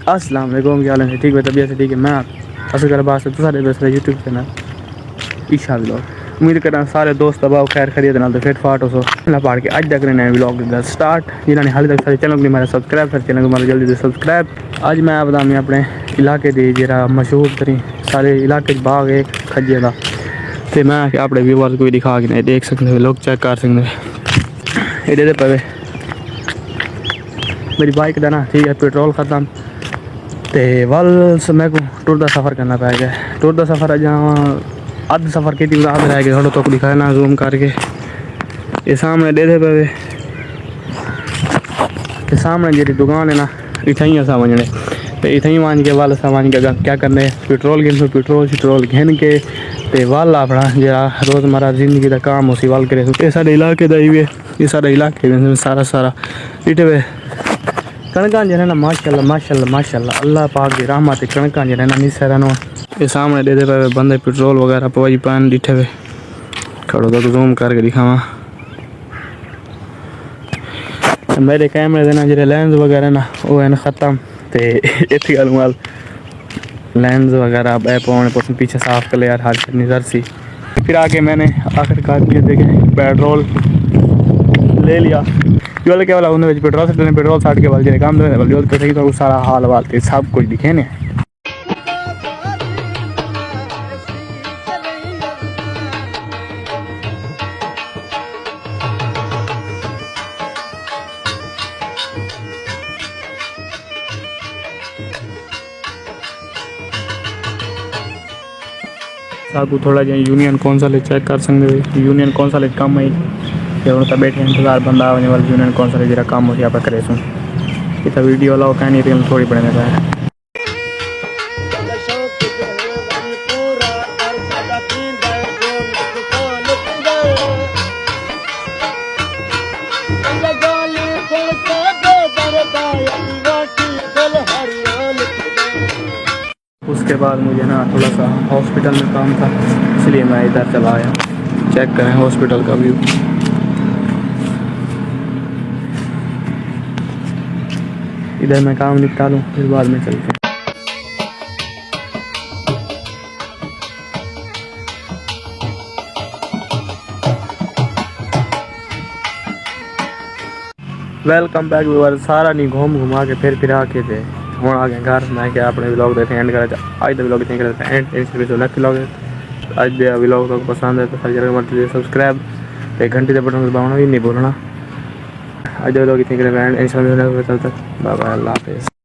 अस्सलाम वालेकुम, क्या हाल है? ठीक है, तबीयत से ठीक है। मैं असगर बात से सारे दोस्त यूट्यूब चैनल ईशा व्लॉग उम्मीद करना सारे दोस्त अब खैर खरीद ना तो फिट फाट हो सो ना पाड़ के अज तक नए व्लॉग दा स्टार्ट जिन्होंने हाल तक सारे चैनल को मेरा सब्सक्राइब कर चैनल को मेरा जल्दी से सब्सक्राइब। आज मैं बता मैं अपने इलाके दी जरा मशहूर तरीन सारे इलाके बाग है खज्जे का तो मैं अपने व्यूअर्स को दिखा के देख सकते लोग चेक कर सकते एडे पवे मेरी बाइक का ना ठीक है पेट्रोल ख़त्म तो वल समय को टूर का सफ़र करना पै गया। टूर का सफ़र जहाँ अध सफ़र की थी याद रह गया थोड़ा तो दिखाया ना जूम करके ये सामने दे पे ये सामने जी दुकान है ना इतना ही असा वजने तो इतना ही वन के वल असा वन के क्या करने पेट्रोल गिन पेट्रोल घिन के तो वल अपना जरा रोज़मर्रा जिंदगी का काम उसी वल करे ये सारे इलाके का ही ये सारे इलाके में सारा इटे वे कणका जो है ना माशाल्लाह माशाल्लाह माशाल्लाह अल्लाह पाक की रहमत कणका जो है ना निसर ये सामने दे पे बंदे पेट्रोल वगैरह पवाई पान डिठे हुए खड़ो तो जूम करके दिखावा मेरे कैमरे देना जो लेंस वगैरह ना वो है ख़त्म तो इतनी गल माल लेंस वगैरह पाने पर पीछे साफ कर यार हर नज़र सी फिर आके मैंने आखिरकार देखे पेट्रोल ले लिया जो क्या वाला उन्हें पेट्रोल साठ के वाले काम जो सही तो सारा हाल वाल सब कुछ दिखे ने साकू थोड़ा जो यूनियन कौंसल चेक कर सकते यूनियन कौंसल कम है तो बैठे इंतजार बंदा आने वाले यूनियन कौंसल जरा काम हो आप करे सुन इतना वीडियो लाओ कहनी रील थोड़ी बढ़ने का है। उसके बाद मुझे ना थोड़ा सा हॉस्पिटल में काम था इसलिए मैं इधर चला आया। चेक करें हॉस्पिटल का व्यू। इधर मैं काम निपटा लूँ फिर बाद में चलते हैं। वेलकम बैक व्यूअर सारा नहीं घुमा के फिर आके थे हूँ आ गए घर मैं क्या अपने व्लॉग देते एंड करा अज का व्लॉग इतने करते एंड नेक्स्ट व्लॉग अज का व्लॉग तो पसंद है तो सारी जगह मत सब्सक्राइब तो घंटी के बटन दबाना भी नहीं भूलना। अज का व्लॉग इतने करते एंड बाय बाय अल्लाह हाफिज़।